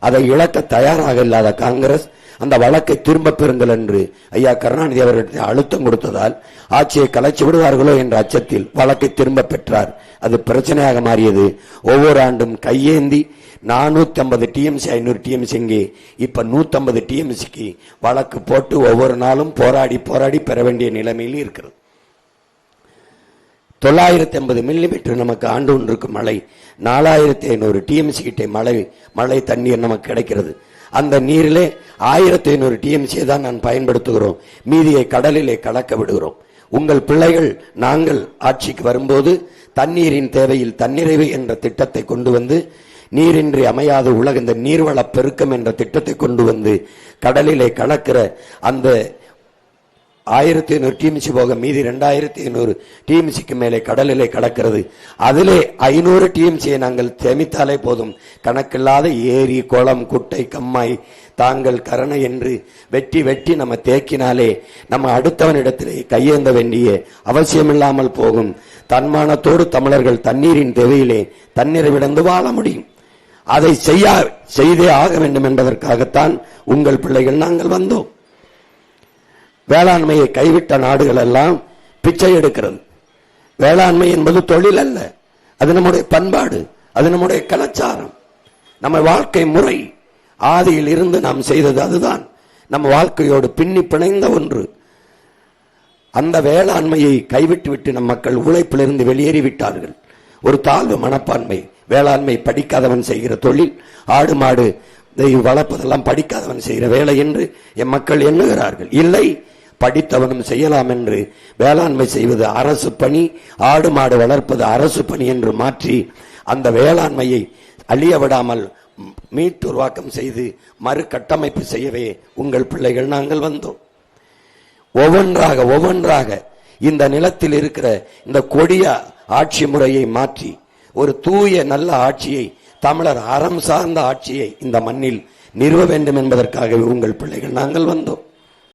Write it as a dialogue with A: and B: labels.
A: அதை இழக்க தயாராக இல்லாத காங்கிரஸ் அந்த வழக்கை திரும்ப பெறுங்கள் என்று ஐயா கருணாநிதி அவர்களுக்கு அழுத்தம் கொடுத்ததால் ஆட்சியை கலைச்சு விடுவார்களோ என்ற அச்சத்தில் வழக்கை திரும்ப பெற்றார். அது பிரச்சனையாக மாறியது. ஒவ்வொரு ஆண்டும் கையேந்தி 450 டிஎம்சி 500 டிஎம்சி இங்கே இப்ப 150 டிஎம்சிக்கு வழக்கு போட்டு ஒவ்வொரு நாளும் போராடி போராடி பெற வேண்டிய நிலைமையில் இருக்கிறது. 950 மில்லிமீட்டர் நமக்கு ஆண்டு ஒன்றுக்கு மழை, 4500 டிஎம்சி கிட்ட மழை தண்ணீர் நமக்கு கிடைக்கிறது. அந்த நீரிலே 1500 டிஎம்சியை தான் நான் பயன்படுத்துகிறோம். மீதியை கடலிலே கலக்க விடுகிறோம். உங்கள் பிள்ளைகள் நாங்கள் ஆட்சிக்கு வரும்போது தண்ணீரின் தேவையில் தன்னிறைவு என்ற திட்டத்தை கொண்டு வந்து நீரின்றி அமையாத உலக இந்த நீர்வள பெருக்கம் என்ற திட்டத்தை கொண்டு வந்து கடலிலே கலக்கிற அந்த 1500 டிஎம்சி போக மீதி 2500 டிஎம்சிக்கு மேலே கடலிலே கலக்கிறது. அதிலே 500 டிஎம்சியை நாங்கள் சேமித்தாலே போதும். கணக்கில்லாத ஏரி, குளம், குட்டை, கம்மாய், தாங்கள் கரணை என்று வெட்டி வெட்டி நம்ம தேக்கினாலே நம்ம அடுத்தவனிடத்திலே கையேந்த வேண்டிய அவசியமில்லாமல் போகும். தன்மானத்தோடு தமிழர்கள் தண்ணீரின் தேவையிலே தண்ணீரை விடந்து வாழ முடியும். அதை செய்தே ஆக வேண்டும் என்பதற்காகத்தான் உங்கள் பிள்ளைகள் நாங்கள் வந்தோம். வேளாண்மையை கைவிட்ட நாடுகள் எல்லாம் பிச்சை எடுக்கிறது. வேளாண்மை என்பது தொழில் அல்ல, அது நம்முடைய பண்பாடு, அது நம்முடைய கலாச்சாரம், நம்ம வாழ்க்கை முறை. ஆதியில் இருந்து நாம் செய்தது அதுதான். நம்ம வாழ்க்கையோடு பின்னி பிணைந்த ஒன்று. அந்த வேளாண்மையை கைவிட்டு விட்டு நம் மக்கள் உழைப்பிலிருந்து வெளியேறிவிட்டார்கள். ஒரு தாழ்வு மனப்பான்மை. வேளாண்மை படிக்காதவன் செய்கிற தொழில், ஆடு மாடு வளர்ப்பதெல்லாம் படிக்காதவன் செய்கிற வேலை என்று என் மக்கள் எண்ணுகிறார்கள். இல்லை, படித்தவனும் செய்யலாம் என்று வேளாண்மை செய்வது அரசு பணி, ஆடு மாடு வளர்ப்பது அரசு பணி என்று மாற்றி அந்த வேளாண்மையை அழிய விடாமல் மீட்டுருவாக்கம் செய்து மறு கட்டமைப்பு செய்யவே உங்கள் பிள்ளைகள் நாங்கள் வந்தோம். ஒவ்வொன்றாக இந்த நிலத்தில் இருக்கிற இந்த கொடிய ஆட்சி முறையை மாற்றி ஒரு தூய நல்ல ஆட்சியை, தமிழர் அறம் சார்ந்த ஆட்சியை இந்த மண்ணில் நிறுவ வேண்டும் என்பதற்காகவே உங்கள் பிள்ளைகள் நாங்கள் வந்தோம்.